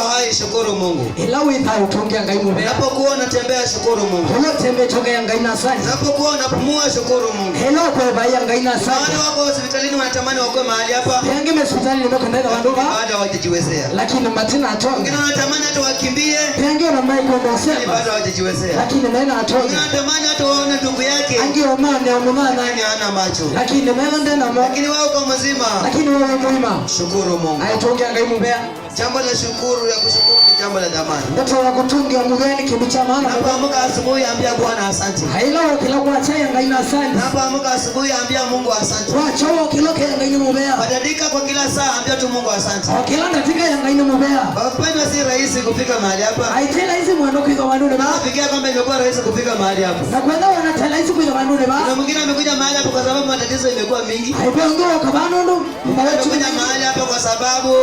Hai, shukuru Mungu. Ilawi ta utonge ngai mube. Unapokuwa unatembea shukuru Mungu. Hello tembe toke ngai na sani. Unapokuwa unapumua shukuru Mungu. Hello kwa baya ngai na sani. Wale wako hospitalini wanatamani wako mahali hapa. Yangi hospitali nimekondeka wandoka. Baada hawajajiwezea. Lakini matina atonga. Wengine wanatamani hata wakimbie. Yangi na mai kwa Lakini baada hawajajiwezea. Lakini maana atonga. Wengine wanatamani hata waone ndugu yake. Angi omane omana hana macho. Lakini maana ndena mo. Lakini wao kwa mzima. Lakini wewe muima. Shukuru Mungu. Aitonge ngai mube. Jambo la shukuru ya kushukuru ni jambo la dhamani. Ndoto ya kutunga mugeni kitu cha maana. Unapoamka asubuhi ambia Bwana asante. Hailo kila kwa chaya ngai na asante. Unapoamka asubuhi ambia Mungu asante. Wacho kilo ke ngai ni mubea. Badalika kwa kila saa ambia tu Mungu asante. Kila ndatika ya ngai ni mubea. Wapendwa, si rahisi kufika mahali hapa. Aitela hizi mwendo kwa wandude ba. Nafikia kwamba imekuwa rahisi kufika mahali hapa. Na kwenda wanatela hizi kwa wandude ba. Na mwingine amekuja mahali hapa kwa sababu matatizo imekuwa mingi. Haibongo kwa banondo. Amekuja mahali hapa kwa sababu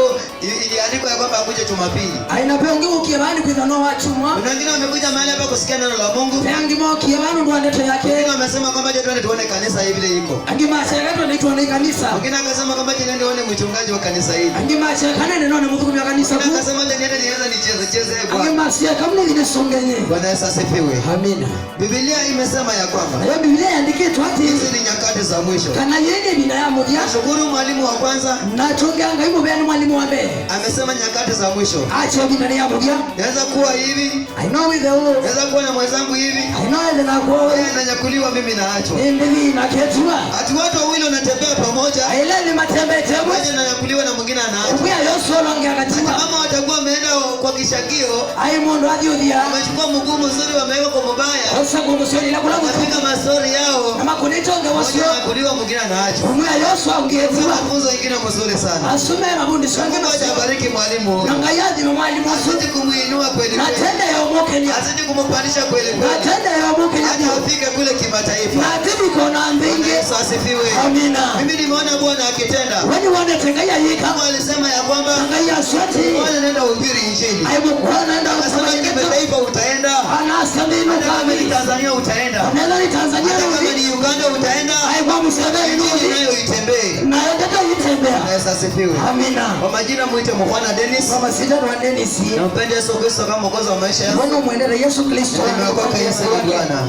iliandikwa ya kwamba akuje Jumapili. Aina peonge ukibani kwa no wachumwa. Wengine wamekuja mahali hapa kusikia neno la Mungu. Yangi mo kibano ndo ndeto yake. Wengine wamesema kwamba je, twende tuone kanisa hivi vile iko. Angi mashaga ndo tuone kanisa. Wengine akasema kwamba je, nende tuone mchungaji wa kanisa hili. Angi mashaga nene none mtu kwa kanisa. Wengine akasema je, niende nianze nicheze Bwana. Angi mashaga kama ni songenye. Bwana Yesu asifiwe. Amina. Biblia imesema ya kwamba hiyo Biblia iandike tu ati hizi ni nyakati za mwisho. Kana yeye bila ya moja. Shukuru mwalimu wa kwanza. Na tonge anga hiyo bwana mwalimu wa mbele. Amesema nyakati za mwisho. Acha bila ya moja. Naweza kuwa hivi. I know with the Lord. Naweza kuwa na mwenzangu hivi. I know ile na kwa yeye ananyakuliwa mimi naachwa. Ndivi na ketua. Ati watu wawili wanatembea pamoja. Ile ni matembe tebo. Mmoja ananyakuliwa na mwingine anaachwa. Kwa hiyo solo ngakatima. Kama watakuwa wameenda kwa kishagio. Ai mondo ajudia. Wamechukua mguu mzuri wameweka kwa mbaya. Sasa kwa sio ila kula kupiga mastori yao. Kama kunitonga wasio. Kuliwa mwingine anaachwa. Kwa hiyo Yesu angetua. Mafunzo mengine mzuri sana. Asume mabundi sio kama abariki mwalimu. Ngayadi mwalimu asante kumuinua kweli. Natenda ya umoke ni. Asante kumpandisha kweli. Natenda ya umoke ni. Hadi afike kule kimataifa. Natenda kona mbingi. Yesu asifiwe. Amina. Mimi nimeona Bwana akitenda. Wewe wana tengaya yika. Mungu alisema ya kwamba ngaya swati. Bwana nenda uhubiri injili. Aibu Bwana nenda kusema kimataifa utaenda. Anasamini kama ni Tanzania utaenda. Nenda ni Tanzania. Kama ni Uganda utaenda. Aibu msabeni ndio nayo itembee. Na ndio itembea. Yesu asifiwe. Amina. Kwa majina muite Mwana Dennis. Mama sita wa Dennis. Nampenda Yesu Kristo kama mwokozi wa maisha yangu. Bwana muendele Yesu Kristo. Nimeokoka Yesu ni Bwana.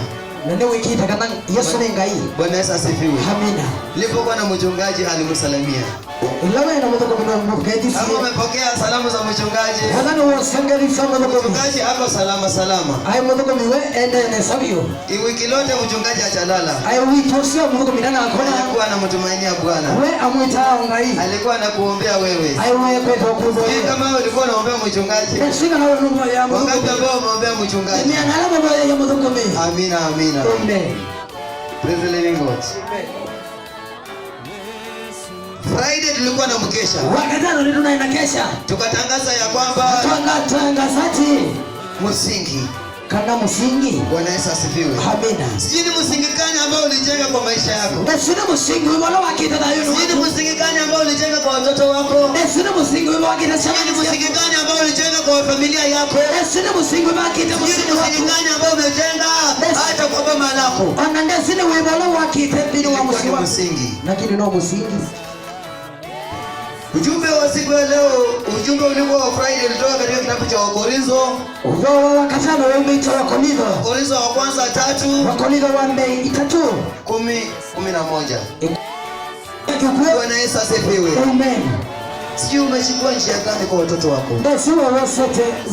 Nende wiki itakana Yesu ni ngai. Bwana Yesu asifiwe. Amina. Nilipokuwa na mchungaji alimsalimia. Ilawe na mtoto kwa mchungaji. Kama umepokea salamu za mchungaji. Hadhani wasangari sana kwa mchungaji ako salama. Ai mtoto miwe ende ne sabio. Wiki lote mchungaji atalala. Ai wiki sio mtoto midana akona. Alikuwa anamtumainia Bwana. We amwita ngai. Alikuwa anakuombea wewe. Ai wewe kwetu kuzo. Kama wewe ulikuwa unaombea mchungaji. Shika na wewe ndio ya Mungu. Wakati ambao umeombea mchungaji. Mimi analala baba ya mtoto mimi. Amina. Amen. Praise the living God. Friday tulikuwa na mkesha. Wakati ndio tunaenda kesha. Tukatangaza ya kwamba tangazaji msingi. Kana msingi. Bwana Yesu asifiwe. Amina. Sijui ni msingi gani ambao ulijenga kwa maisha yako. Sina msingi wala wakita na yeye. Sijui ni msingi gani ambao ulijenga kwa watoto wako. Sina msingi wala wakita chama. Sijui ni msingi gani ambao ulijenga kwa familia yako. Sina msingi wala wakita msingi gani ambao umejenga hata kwa boma lako. Ananda sina wala wakita bila wa msingi. Lakini no msingi. Ujumbe wa siku ya leo, ujumbe ulikuwa wa Friday ulitoka katika kitabu cha Wakorintho. Wakatano wameita Wakorintho. Wakorintho wa kwanza 3. Wakorintho wa 10:11. Bwana Yesu asifiwe. Amen. Sijui umechukua njia gani kwa watoto wako?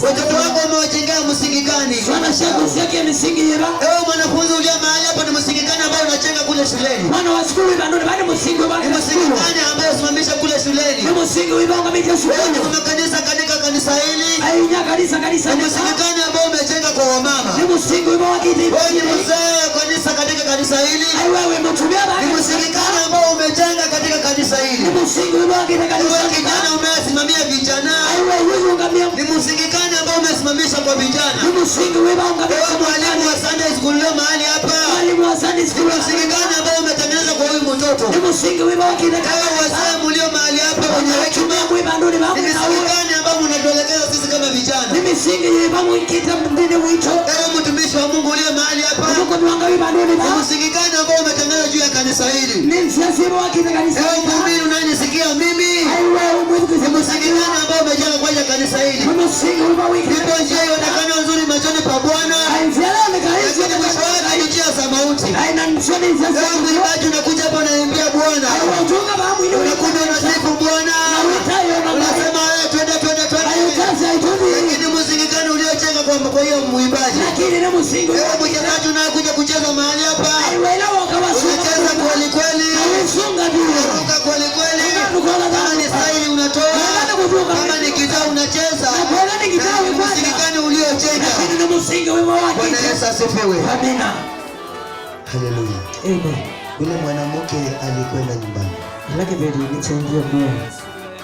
Watoto wako umewajengea msingi gani? Sana shaka yake msingi yera. Mwanafunzi ulia mahali hapa ni msingi gani ambao unajenga kule shuleni? Mwana wa shule bado bado msingi wake. Msingi gani ambao usimamisha kule shuleni? Ni msingi wibanga mita shuleni. Kuna kanisa katika kanisa hili. Ainya kanisa. Ni msingi gani ambao umejenga kwa wamama? Ni msingi wibanga kiti. Wewe ni mzee kanisa katika kanisa hili. Ai wewe mtumia baba. Ni msingi gani ambao umejenga katika kanisa hili? Ni msingi wibanga katika kanisa. Kijana umesimamia vijana. Ai wewe ungamia. Ni msingi gani ambao umesimamisha kwa vijana? Ni msingi wibanga katika mwalimu wa Sunday school leo mahali hapa. Mwalimu wa Sunday school. Ni msingi gani ambao umetengeneza kwa huyu mtoto? Ni msingi wibanga katika wazee mlio mahali hapa wenye hekima. Ni msingi gani ambao mnatuelekeza sisi kama vijana? Ni msingi wibanga kita mbele wito. Mtumishi wa Mungu ulio mahali hapa. Ni msingi gani ambao umetengeneza juu ya kanisa hili? Ni msingi wibanga katika kanisa. Mhubiri unanisikia mimi? Ai wewe msingi gani ambao umejenga kwa ajili ya kanisa hili? Msingi wima wiki. Ipo njia ionekane nzuri machoni pa Bwana. Lakini mwisho wake ni njia za mauti. Wewe mwimbaji unakuja hapa unaimbia Bwana. Unakuja unasifu Bwana. Unasema wewe twende. Lakini msingi gani uliojenga kwa hiyo mwimbaji? Wewe mchezaji unakuja kucheza mahali hapa. Unacheza kweli kweli. Unaruka kweli kweli. Kama ni staili unatoa. Kama ni gitaa unacheza. Msingi gani uliojenga? Bwana Yesu asifiwe. Amina. Haleluya. Amen. Yule mwanamke alikwenda nyumbani.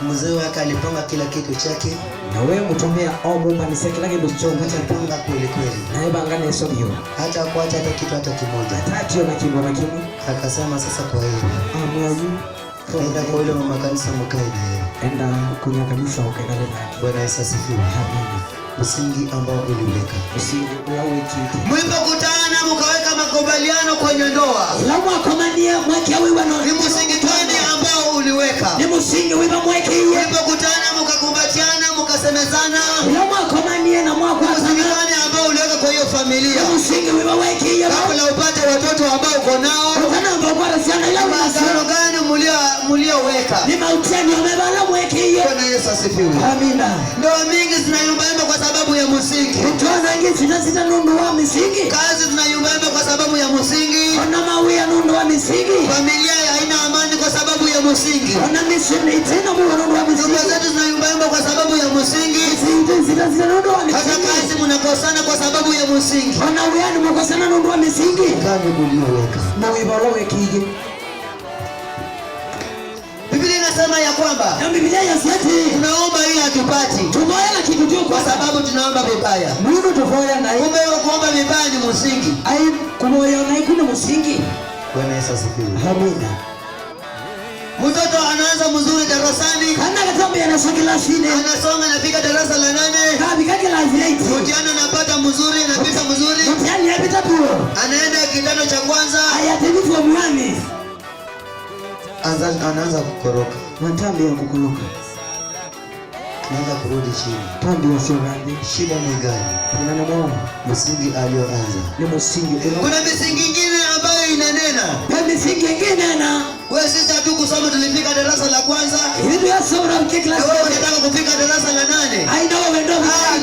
Mzee wake alipanga kila kitu chake. Na wewe mtumia au Mungu anisekela kitu chongo cha Alipanga kweli kweli. na ibanga na hizo hiyo. Hata kuacha hata kitu hata kimoja. Tatu na kimbo na kimbo. Akasema sasa kwa hiyo. Amen. Enda kwa yule mama kanisa mkae na yeye. Enda kunya kanisa ukaenda na. Bwana Yesu asifiwe. Amen. Msingi ambao uliweka. Msingi wa wiki. Mlipokutana mkaweka makubaliano kwenye ndoa. Lamu akomania mweke wewe na. Ni msingi gani ambao uliweka? Ni msingi wewe mweke yeye. Mlipokutana mkakumbatiana mkasemezana. Lamu akomania na mwako Msingi gani ambao uliweka kwa hiyo familia? Ni msingi wewe mweke yeye. Kabla upate watoto ambao uko nao. Kana ambao kwa sana ila Magano gani mlioweka? ni mautani umebala mweke yeye. Bwana Yesu asifiwe. Amina. Ndoa mingi zinayumbayumba kwa sababu ya msingi. Tuona ngi sita nundu wa misingi. Kazi zinayumbayumba kwa sababu ya msingi. Ona mawia nundu wa misingi. Familia haina amani kwa sababu ya msingi. Ona misingi tena mwa nundu wa misingi. Ndoa zetu zinayumbayumba kwa sababu ya msingi. Sita nundu wa Hata misingi. kazi mnakosana kwa sababu ya msingi. Ona wiani mkosana nundu wa misingi. Gani mlioweka? Na wibalo wekije. Biblia inasema ya kwamba Na Biblia yasema tunaomba ili hatupati. tumoya kitu tu Kwa sababu tunaomba vibaya. Mungu tofoya na Kumbe kuomba vibaya ni msingi. ai kumoya na kuna msingi. Bwana Yesu asifiwe. Amina. Mtoto anaanza mzuri darasani. Kana katambe anasogela shine. Anasonga anafika darasa la 8. Kabi kake la zileti. Mtihani anapata mzuri, anapita mzuri. Mtihani yapita puro. Anaenda kidato cha kwanza. Ayatimifu wa mwami. Anaanza kukoroka. Matambi ya kukuluka. Anaanza kurudi chini. Tambi ya sio gani. Shida ni gani? Kuna mwana. Msingi alioanza. Ni msingi. Kuna misingi ingine ambayo inanena. Kwa misingi ingine na Wewe sisi hatu kusoma tulifika darasa la kwanza. hivi ya sura mkikla. Na wewe unataka kufika darasa la 8. Ai ndio wewe ndio.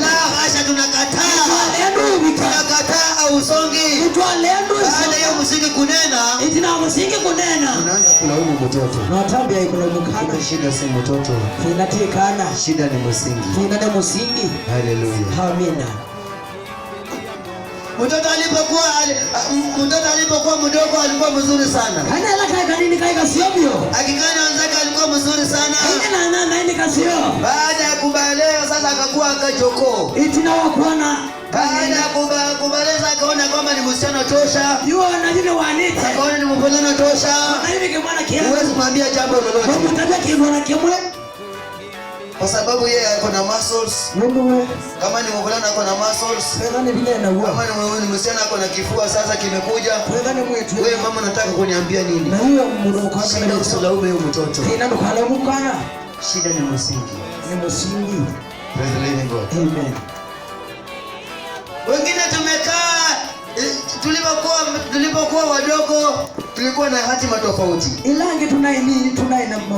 La hasha tunakataa. Lendo bika. Tunakataa au usongi. Mtu lendo. Baada ya msingi kunena, Itina msingi kunena. unaanza kulaumu mtoto. Na tambi ya ikulomukana. Kumbe shida si mtoto. Inatikana. Shida ni msingi. Tunada msingi. Haleluya. Amina. Mtoto alipokuwa mdogo alikuwa mzuri sana. Kana la kai kanini kai kasio. Akikana wenzake alikuwa mzuri sana. Kana na ndi kasio. Baada ya kubalea sasa akakuwa akajoko. Itina wakuona. Baada ya kubaleza akaona kwamba ni msichana tosha. Yuo na jine wanite. Akaona ni mvulana tosha. Na hivi kemwana kiasi. Huwezi mwambia jambo lolote. Mtaka kimwana kimwe. Kwa sababu yeye ako na muscles. Mungu Kama ni mvulana ako na muscles. wewe vile na uwa. Kama ni msichana ako na kifua sasa kimekuja. Wewe mwetu. Wewe mama unataka kuniambia nini? Na hiyo mdogo kwa Shida kana usilaumu huyo mtoto. ina ndo kala mukana. Shida ni msingi. Ni msingi. Praise the living God. Amen. Wengine tumekaa tulipokuwa wadogo tulikuwa na hatima tofauti. Ilange tunaina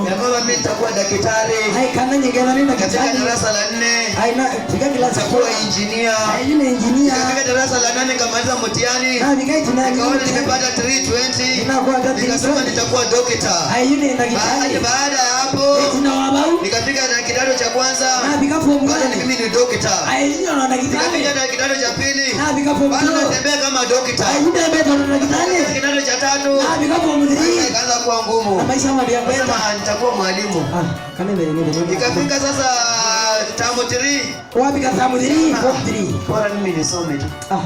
Ya kwamba mimi nitakuwa daktari. hai kana nyingena nina Katika kitani. darasa la 4 Haina tika kila nitakuwa engineer. Haina engineer. Katika darasa la 8 nikamaliza mtihani. Na vikai tunani. Nikaona nimepata 320. Inakuwa tatizo. Nikasema nitakuwa doctor. Haina ina kitani. Baada ya hapo Tuna wabau. nikafika na kidato cha kwanza. Na vikapo Bado mwani. mimi ni doctor. Haina na kitani. Nikafika na kidato cha pili. Na vikapo Bado mwani. natembea kama doctor. Haina beto na kitani. Kidato cha tatu. Na vikapo mwani. Ikaanza kuwa ngumu. Maisha mabia kwenda. Nasema nitakuwa mwalimu. Kana ndio Nikafika sasa term 3. wapi katamu 3 4 Bora mimi nisome tu. 3.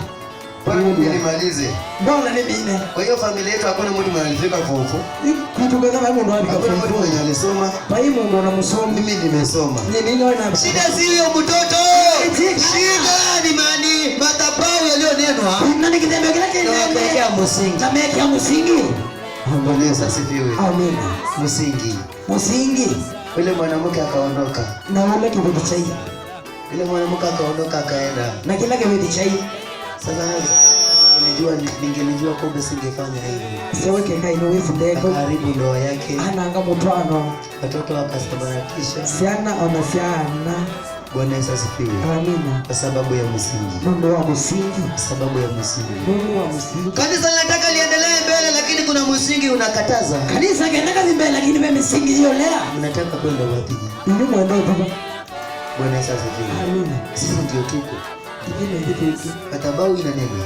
Bora mimi nimalize. Mbona ni mine? Kwa hiyo familia yetu hakuna mtu mwenye alifika form 4. Kitu gani kama ndo wapi Hakuna mtu kafanya? mwenye alisoma. Kwa hiyo ndo na msomi. Mimi nimesoma. Ni nini wana? Shida si hiyo mtoto. Shida ni mani madhabahu yaliyonenwa. Nani kitembea kile kile? Tunapelekea msingi. Tameki ya msingi. Bwana Yesu asifiwe. Amina. Msingi. Msingi. Yule mwanamke akaondoka. Na wale kibeti chai. Yule mwanamke akaondoka akaenda. Na kila kibeti chai. Sasa ningelijua kumbe singefanya hivyo. Sewe keka inowezi ndeko. Karibu ndoa yake. Anga mutwano. Watoto wakasabaratisha. Siana ona siana. Bwana Yesu asifiwe. Amina. Kwa sababu ya msingi. Mungu wa msingi. Kwa sababu ya msingi. Mungu wa msingi. Kanisa linataka liendelee mbele lakini kuna msingi unakataza. Kanisa linataka mbele lakini mimi msingi hiyo lea. Mnataka kwenda wapi? Ndio mwendo baba. Bwana Yesu asifiwe. Amina. Sisi ndio tuko. Ndio tuko. Madhabahu inanena.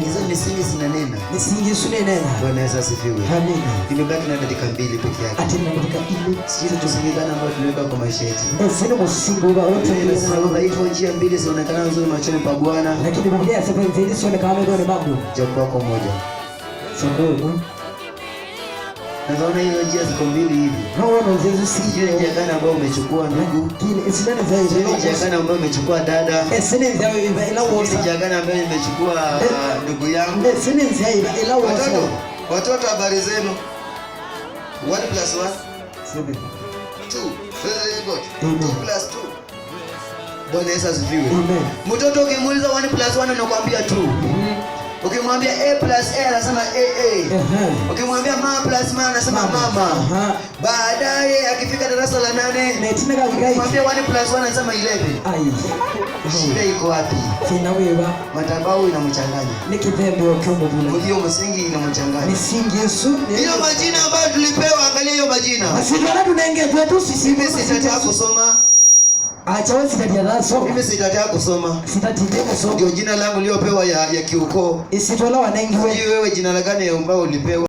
Hizo misingi zinanena. Misingi sunenena. Bwana Yesu asifiwe. Amina. Nimebaki na dakika 2 peke yake. Ati na dakika 2. Sisi tusingikana ambao tuliweka kwa maisha yetu. Sio msingi wa wote ile sababu hizo njia 2 zinaonekana nzuri machoni pa Bwana. Lakini Biblia inasema hizi sionekana ndio babu. Jambo lako moja. Sababu naona hizo njia ziko 2 hivi. Naona hizo si njia gani ambayo umechukua ndugu? Kile isidane zaidi. Njia gani ambayo umechukua dada? Sini zaidi ila wote. Njia gani ambayo imechukua ndugu yangu? Sini zaidi ila wote. Watoto habari zenu? 1 + 1 7 2. Very good. 2 + 2. Bwana Yesu asifiwe. Amen. Mtoto ukimuuliza 1 + 1 anakuambia 2. Ukimwambia A + A anasema AA. Ukimwambia ma + ma anasema mama. Baadaye akifika darasa la 8 ukimwambia 1 + 1 anasema 11. Ai. Shida iko wapi? Sina wewe. Madhabahu inamchanganya. Ni kidhembe wa kama vile. Hiyo msingi inamchanganya. Misingi Yesu. Hiyo majina ambayo tulipewa, angalia hiyo majina. Basi ndio tunaingia kwetu sisi. Mimi sitataka kusoma. Acha wewe sitatia darasa. Mimi sitataka kusoma. Sitatia kusoma. Ndio jina langu liliopewa ya kiukoo. Isitolewa na ingiwe. Wewe jina gani ambao ulipewa?